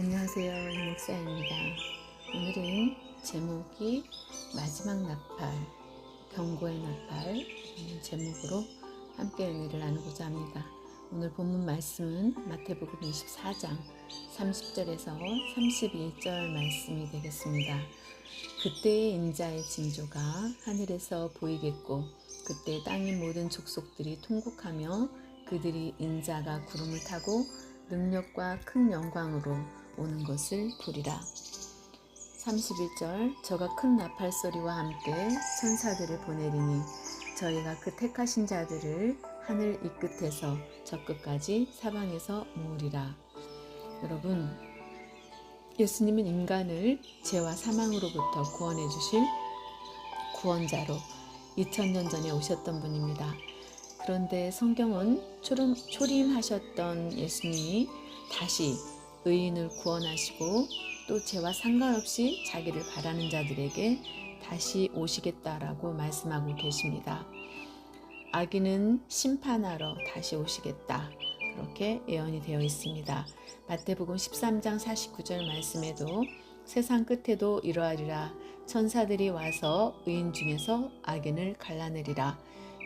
안녕하세요. 이목사입니다. 오늘은 제목이 마지막 나팔, 경고의 나팔 제목으로 함께 은혜를 나누고자 합니다. 오늘 본문 말씀은 마태복음 24장 30절에서 32절 말씀이 되겠습니다. 그때의 인자의 징조가 하늘에서 보이겠고 그때 땅의 모든 족속들이 통곡하며 그들이 인자가 구름을 타고 능력과 큰 영광으로 오는 것을 보리라. 31절 저가 큰 나팔 소리와 함께 천사들을 보내리니 저희가 그 택하신 자들을 하늘 이 끝에서 저 끝까지 사방에서 모으리라. 여러분, 예수님은 인간을 죄와 사망으로부터 구원해 주실 구원자로 2000년 전에 오셨던 분입니다. 그런데 성경은 초림하셨던 예수님이 다시 의인을 구원하시고 또 죄와 상관없이 자기를 바라는 자들에게 다시 오시겠다라고 말씀하고 계십니다. 아기는 심판하러 다시 오시겠다. 그렇게 예언이 되어 있습니다. 마태복음 13장 49절 말씀에도 세상 끝에도 이러하리라. 천사들이 와서 의인 중에서 악인을 갈라내리라.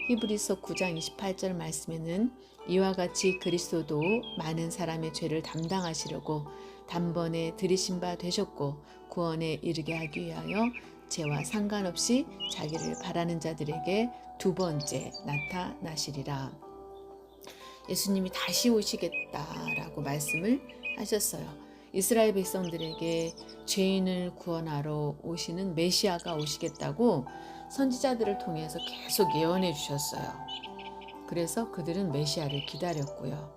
히브리서 9장 28절 말씀에는 이와 같이 그리스도도 많은 사람의 죄를 담당하시려고 단번에 들이신 바 되셨고 구원에 이르게 하기 위하여 죄와 상관없이 자기를 바라는 자들에게 두 번째 나타나시리라. 예수님이 다시 오시겠다라고 말씀을 하셨어요. 이스라엘 백성들에게 죄인을 구원하러 오시는 메시아가 오시겠다고 선지자들을 통해서 계속 예언해 주셨어요. 그래서 그들은 메시아를 기다렸고요.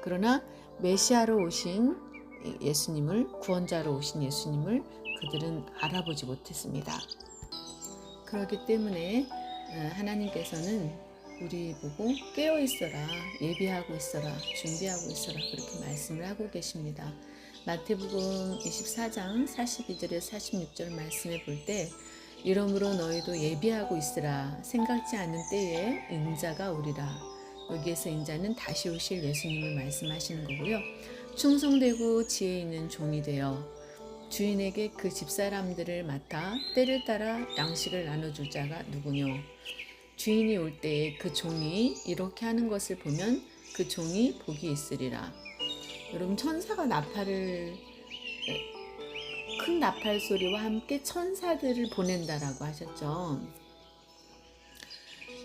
그러나 메시아로 오신 예수님을, 구원자로 오신 예수님을 그들은 알아보지 못했습니다. 그렇기 때문에 하나님께서는 우리 보고 깨어 있어라, 예비하고 있어라, 준비하고 있어라 그렇게 말씀을 하고 계십니다. 마태복음 24장 42절에서 46절 말씀에 볼 때 이러므로 너희도 예비하고 있으라. 생각지 않은 때에 인자가 오리라. 여기에서 인자는 다시 오실 예수님을 말씀하시는 거고요. 충성되고 지혜 있는 종이 되어 주인에게 그 집사람들을 맡아 때를 따라 양식을 나눠줄 자가 누구뇨. 주인이 올 때에 그 종이 이렇게 하는 것을 보면 그 종이 복이 있으리라. 여러분, 천사가 큰 나팔 소리와 함께 천사들을 보낸다라고 하셨죠.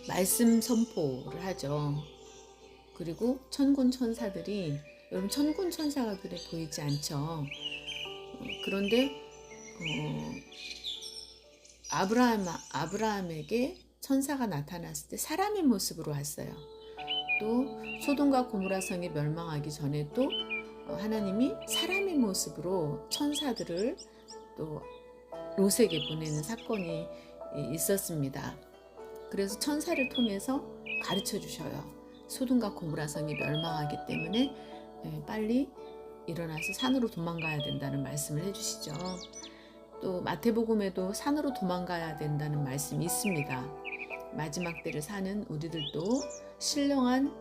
말씀 선포를 하죠. 그리고 천군 천사들이, 여러분, 천군 천사가 그래 보이지 않죠. 그런데 아브라함에게 천사가 나타났을 때 사람의 모습으로 왔어요. 또 소돔과 고모라 성이 멸망하기 전에 또 하나님이 사람의 모습으로 천사들을 또 롯에게 보내는 사건이 있었습니다. 그래서 천사를 통해서 가르쳐 주셔요. 소돔과 고모라 성이 멸망하기 때문에 빨리 일어나서 산으로 도망가야 된다는 말씀을 해주시죠. 또 마태복음에도 산으로 도망가야 된다는 말씀이 있습니다. 마지막 때를 사는 우리들도 신령한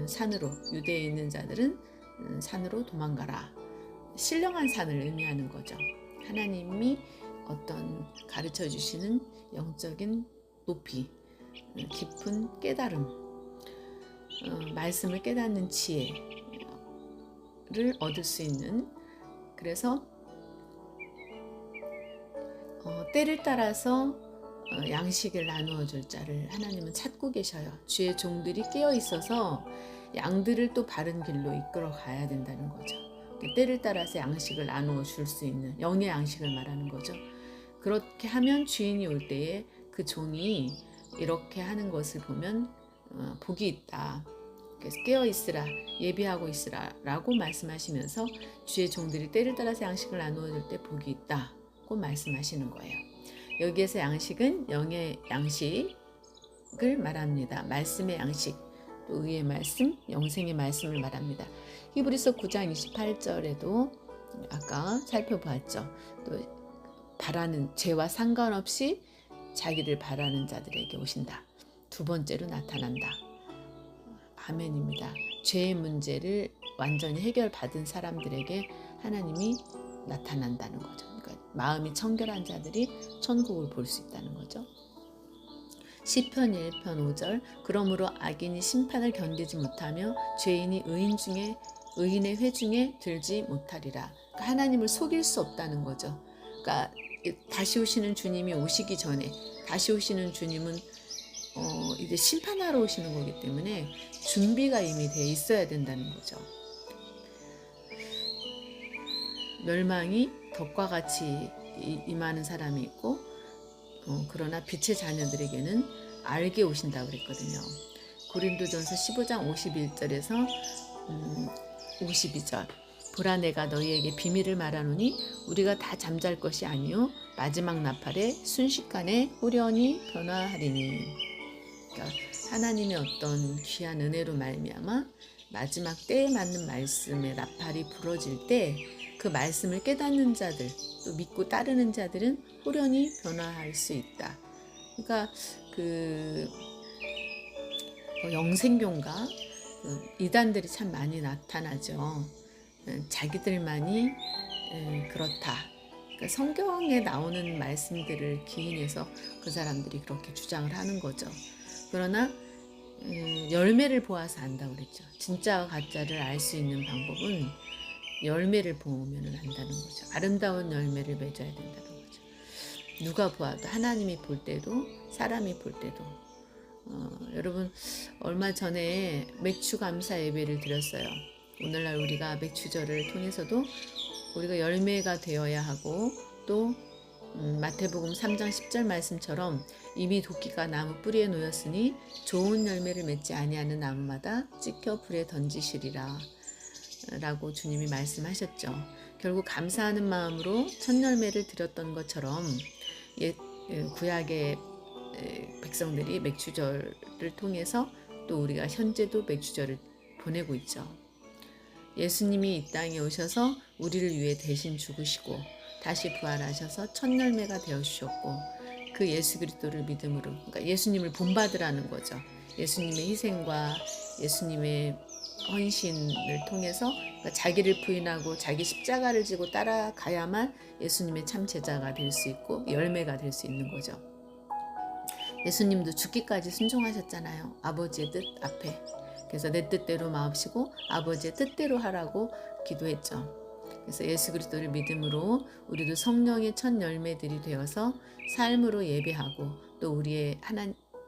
산으로, 유대에 있는 자들은 산으로 도망가라. 신령한 산을 의미하는 거죠. 하나님이 어떤 가르쳐 주시는 영적인 높이, 깊은 깨달음, 말씀을 깨닫는 지혜를 얻을 수 있는, 그래서 때를 따라서 양식을 나누어 줄 자를 하나님은 찾고 계셔요. 주의 종들이 깨어 있어서 양들을 또 바른 길로 이끌어 가야 된다는 거죠. 때를 따라서 양식을 나누어 줄 수 있는 영의 양식을 말하는 거죠. 그렇게 하면 주인이 올 때에 그 종이 이렇게 하는 것을 보면 복이 있다. 그래서 깨어 있으라, 예비하고 있으라 라고 말씀하시면서 주의 종들이 때를 따라서 양식을 나누어 줄 때 복이 있다고 말씀하시는 거예요. 여기에서 양식은 영의 양식을 말합니다. 말씀의 양식, 또 의의 말씀, 영생의 말씀을 말합니다. 히브리서 9장 28절에도 아까 살펴보았죠. 또 바라는 죄와 상관없이 자기를 바라는 자들에게 오신다. 두 번째로 나타난다. 아멘입니다. 죄의 문제를 완전히 해결받은 사람들에게 하나님이 나타난다는 거죠. 그러니까 마음이 청결한 자들이 천국을 볼 수 있다는 거죠. 시편 1편 5절 그러므로 악인이 심판을 견디지 못하며 죄인이 의인의 회중에 들지 못하리라. 그러니까 하나님을 속일 수 없다는 거죠. 그러니까 다시 오시는 주님이 오시기 전에 다시 오시는 주님은 이제 심판하러 오시는 거기 때문에 준비가 이미 돼 있어야 된다는 거죠. 멸망이 덕과 같이 임하는 사람이 있고 그러나 빛의 자녀들에게는 알게 오신다고 그랬거든요. 고린도전서 15장 51절에서 52절 보라 내가 너희에게 비밀을 말하노니 우리가 다 잠잘 것이 아니요 마지막 나팔에 순식간에 후련히 변화하리니. 그러니까 하나님의 어떤 귀한 은혜로 말미암아 마지막 때에 맞는 말씀의 나팔이 부러질 때 그 말씀을 깨닫는 자들 또 믿고 따르는 자들은 후련히 변화할 수 있다. 그러니까 영생교인가 이단들이 참 많이 나타나죠. 자기들만이 그렇다. 그러니까 성경에 나오는 말씀들을 기인해서 그 사람들이 그렇게 주장을 하는 거죠. 그러나 열매를 보아서 안다고 그랬죠. 진짜와 가짜를 알 수 있는 방법은 열매를 보면 안다는 거죠. 아름다운 열매를 맺어야 된다는 거죠. 누가 보아도 하나님이 볼 때도 사람이 볼 때도 여러분 얼마 전에 맥주 감사 예배를 드렸어요. 오늘날 우리가 맥주절을 통해서도 우리가 열매가 되어야 하고 또 마태복음 3장 10절 말씀처럼 이미 도끼가 나무 뿌리에 놓였으니 좋은 열매를 맺지 아니하는 나무마다 찍혀 불에 던지시리라 라고 주님이 말씀하셨죠. 결국 감사하는 마음으로 첫 열매를 드렸던 것처럼 구약의 백성들이 맥주절을 통해서 또 우리가 현재도 맥주절을 보내고 있죠. 예수님이 이 땅에 오셔서 우리를 위해 대신 죽으시고 다시 부활하셔서 첫 열매가 되어 주셨고 그 예수 그리스도를 믿음으로 그러니까 예수님을 본받으라는 거죠. 예수님의 희생과 예수님의 헌신을 통해서 그러니까 자기를 부인하고 자기 십자가를 지고 따라가야만 예수님의 참 제자가 될 수 있고 열매가 될 수 있는 거죠. 예수님도 죽기까지 순종하셨잖아요. 아버지의 뜻 앞에. 그래서 내 뜻대로 마옵시고 아버지의 뜻대로 하라고 기도했죠. 그래서 예수 그리스도를 믿음으로 우리도 성령의 첫 열매들이 되어서 삶으로 예배하고 또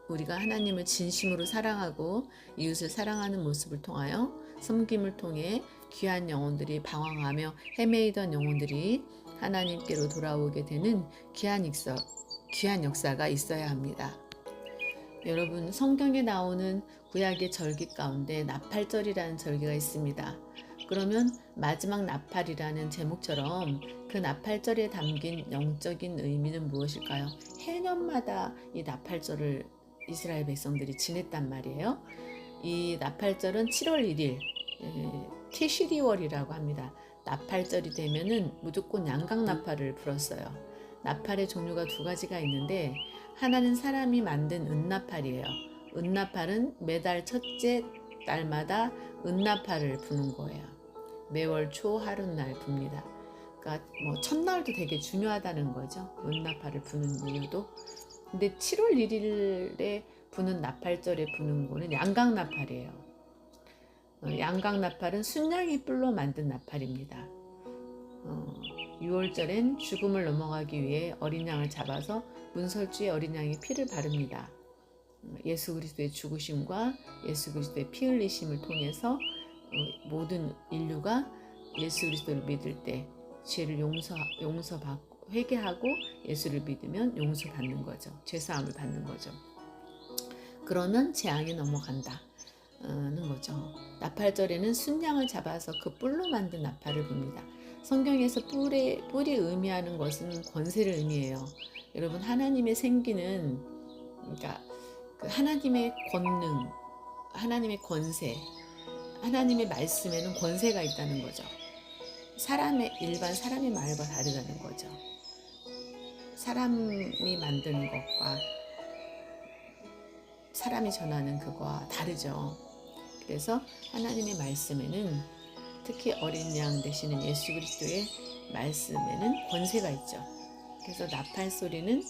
우리가 하나님을 진심으로 사랑하고 이웃을 사랑하는 모습을 통하여 섬김을 통해 귀한 영혼들이 방황하며 헤매이던 영혼들이 하나님께로 돌아오게 되는 귀한 역사가 있어야 합니다. 여러분 성경에 나오는 구약의 절기 가운데 나팔절이라는 절기가 있습니다. 그러면 마지막 나팔이라는 제목처럼 그 나팔절에 담긴 영적인 의미는 무엇일까요? 해년마다 이 나팔절을 이스라엘 백성들이 지냈단 말이에요. 이 나팔절은 7월 1일 티시리월이라고 합니다. 나팔절이 되면은 무조건 양강나팔을 불었어요. 나팔의 종류가 두 가지가 있는데 하나는 사람이 만든 은나팔이에요. 은나팔은 매달 첫째 달마다 은나팔을 부는 거예요. 매월 초 하룻날 붑니다. 그러니까 첫날도 되게 중요하다는 거죠. 은나팔을 부는 이유도. 근데 7월 1일에 부는 나팔절에 부는 거는 양강나팔이에요. 양강나팔은 순양이 뿔로 만든 나팔입니다. 6월절엔 죽음을 넘어가기 위해 어린 양을 잡아서 문설주에 어린 양의 피를 바릅니다. 예수 그리스도의 죽으심과 예수 그리스도의 피 흘리심을 통해서 모든 인류가 예수 그리스도를 믿을 때 죄를 용서받고 회개하고 예수를 믿으면 용서받는 거죠. 죄사함을 받는 거죠. 그러면 재앙이 넘어간다는 거죠. 나팔절에는 순양을 잡아서 그 뿔로 만든 나팔을 붑니다. 성경에서 뿔이 의미하는 것은 권세를 의미해요. 여러분 하나님의 생기는 그러니까 그 하나님의 권능, 하나님의 권세, 하나님의 말씀에는 권세가 있다는 거죠. 일반 사람의 말과 다르다는 거죠. 사람이 만드는 것과 사람이 전하는 그거와 다르죠. 그래서 하나님의 말씀에는 특히 어린 양 되시는 예수 그리스도의 말씀에는 권세가 있죠. 그래서 나팔 소리는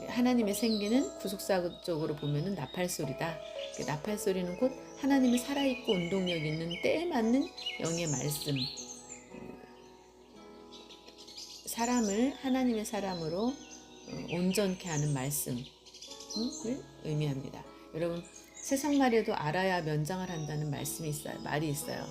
하나님의 생기는 구속사적으로 보면은 나팔 소리다. 그 나팔 소리는 곧 하나님의 살아있고 운동력 있는 때에 맞는 영의 말씀, 사람을 하나님의 사람으로 온전케 하는 말씀을 의미합니다. 여러분, 세상 말에도 알아야 면장을 한다는 말씀이 있어요. 말이 있어요.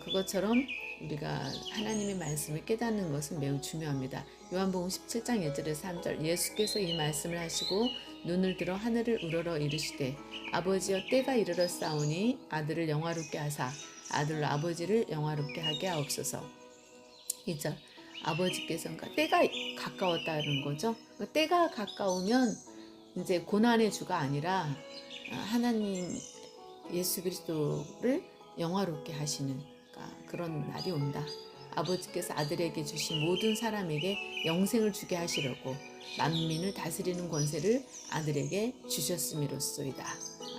그것처럼 우리가 하나님의 말씀을 깨닫는 것은 매우 중요합니다. 요한복음 17장 1절에서 3절, 예수께서 이 말씀을 하시고 눈을 들어 하늘을 우러러 이르시되 아버지여 때가 이르렀사오니 아들을 영화롭게 하사 아들로 아버지를 영화롭게 하게 하옵소서. 2절, 아버지께서 때가 가까웠다는 거죠. 때가 가까우면 이제 고난의 주가 아니라 하나님 예수 그리스도를 영화롭게 하시는 그런 날이 온다. 아버지께서 아들에게 주신 모든 사람에게 영생을 주게 하시려고 만민을 다스리는 권세를 아들에게 주셨음이로소이다.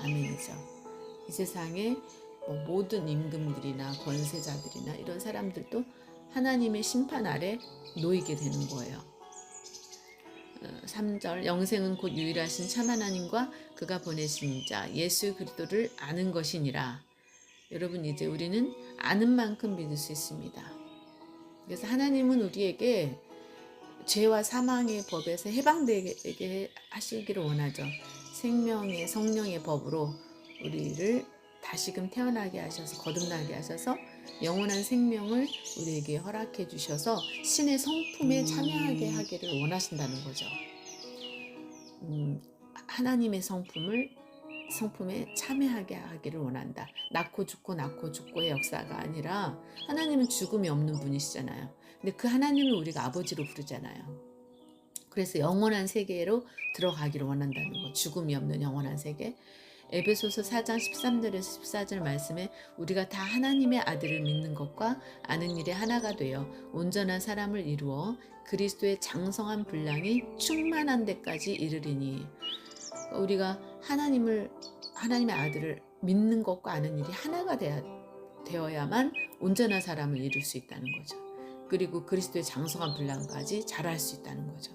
아멘이죠. 이 세상에 모든 임금들이나 권세자들이나 이런 사람들도 하나님의 심판 아래 놓이게 되는 거예요. 3절, 영생은 곧 유일하신 참 하나님과 그가 보내신 자 예수 그리스도를 아는 것이니라. 여러분, 이제 우리는 아는 만큼 믿을 수 있습니다. 그래서 하나님은 우리에게 죄와 사망의 법에서 해방되게 하시기를 원하죠. 생명의 성령의 법으로 우리를 다시금 태어나게 하셔서 거듭나게 하셔서 영원한 생명을 우리에게 허락해 주셔서 신의 성품에 참여하게 하기를 원하신다는 거죠. 하나님의 성품에 참여하게 하기를 원한다. 낳고 죽고의 역사가 아니라 하나님은 죽음이 없는 분이시잖아요. 근데 그 하나님을 우리가 아버지로 부르잖아요. 그래서 영원한 세계로 들어가기를 원한다는 거. 죽음이 없는 영원한 세계. 에베소서 4장 13절에서 14절 말씀에 우리가 다 하나님의 아들을 믿는 것과 아는 일에 하나가 되어 온전한 사람을 이루어 그리스도의 장성한 분량이 충만한 데까지 이르리니, 우리가 하나님의 아들을 믿는 것과 아는 일이 하나가 되어야만 온전한 사람을 이룰 수 있다는 거죠. 그리고 그리스도의 장성한 분량까지 자랄 수 있다는 거죠.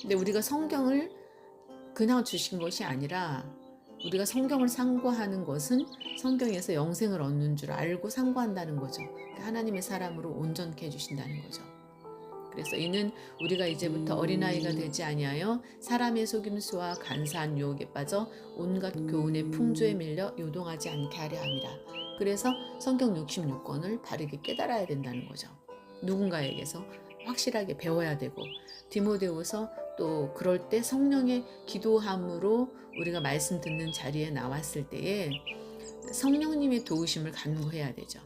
근데 우리가 성경을 그냥 주신 것이 아니라 우리가 성경을 상고하는 것은 성경에서 영생을 얻는 줄 알고 상고한다는 거죠. 하나님의 사람으로 온전케 해주신다는 거죠. 그래서 이는 우리가 이제부터 어린아이가 되지 아니하여 사람의 속임수와 간사한 유혹에 빠져 온갖 교훈의 풍조에 밀려 요동하지 않게 하려 합니다. 그래서 성경 66권을 바르게 깨달아야 된다는 거죠. 누군가에게서 확실하게 배워야 되고, 디모데후서 또 그럴 때 성령의 기도함으로 우리가 말씀 듣는 자리에 나왔을 때에 성령님의 도우심을 간구해야 되죠.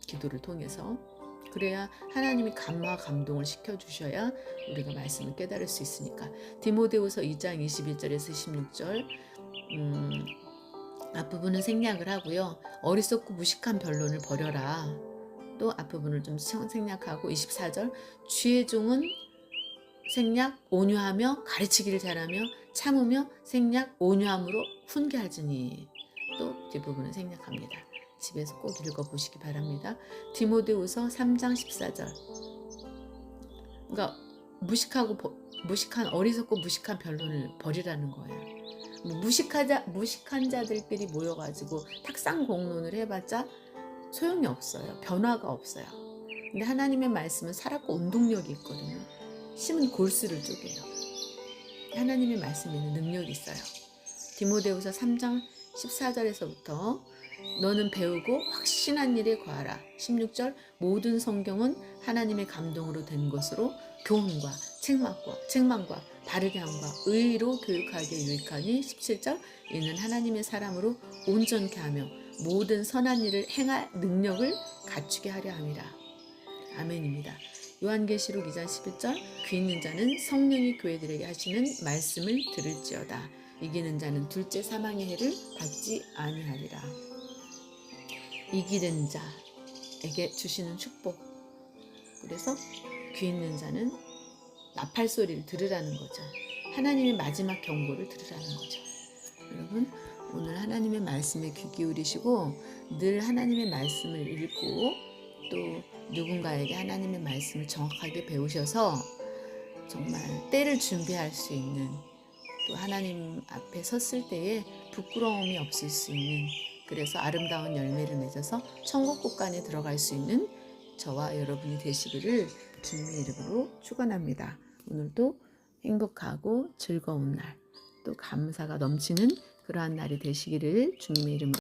기도를 통해서. 그래야 하나님이 감화 감동을 시켜주셔야 우리가 말씀을 깨달을 수 있으니까. 디모데후서 2장 21절에서 26절 앞부분은 생략을 하고요. 어리석고 무식한 변론을 버려라. 또 앞부분을 좀 생략하고 24절, 주의 종은 생략 온유하며 가르치기를 잘하며 참으며 생략 온유함으로 훈계하지니. 또 뒷부분은 생략합니다. 집에서 꼭 읽어보시기 바랍니다. 디모데후서 3장 14절. 그러니까 무식한 어리석고 무식한 변론을 버리라는 거예요. 무식한 자들끼리 모여가지고 탁상공론을 해봤자 소용이 없어요. 변화가 없어요. 근데 하나님의 말씀은 살았고 운동력이 있거든요. 심은 골수를 쪼개요. 하나님의 말씀에는 능력이 있어요. 디모데후서 3장 14절에서부터 너는 배우고 확신한 일에 거하라. 16절, 모든 성경은 하나님의 감동으로 된 것으로 교훈과 책망과 바르게 함과 의로 교육하기에 유익하니. 17절, 이는 하나님의 사람으로 온전케 하며 모든 선한 일을 행할 능력을 갖추게 하려 함이라. 아멘입니다. 요한계시록 2장 11절, 귀 있는 자는 성령이 교회들에게 하시는 말씀을 들을지어다. 이기는 자는 둘째 사망의 해를 받지 아니하리라. 이기는 자에게 주시는 축복. 그래서 귀 있는 자는 나팔 소리를 들으라는 거죠. 하나님의 마지막 경고를 들으라는 거죠. 여러분, 오늘 하나님의 말씀에 귀 기울이시고 늘 하나님의 말씀을 읽고 또 누군가에게 하나님의 말씀을 정확하게 배우셔서 정말 때를 준비할 수 있는, 또 하나님 앞에 섰을 때에 부끄러움이 없을 수 있는, 그래서 아름다운 열매를 맺어서 천국 곳간에 들어갈 수 있는 저와 여러분이 되시기를 주님의 이름으로 축원합니다. 오늘도 행복하고 즐거운 날, 또 감사가 넘치는 그러한 날이 되시기를 주님의 이름으로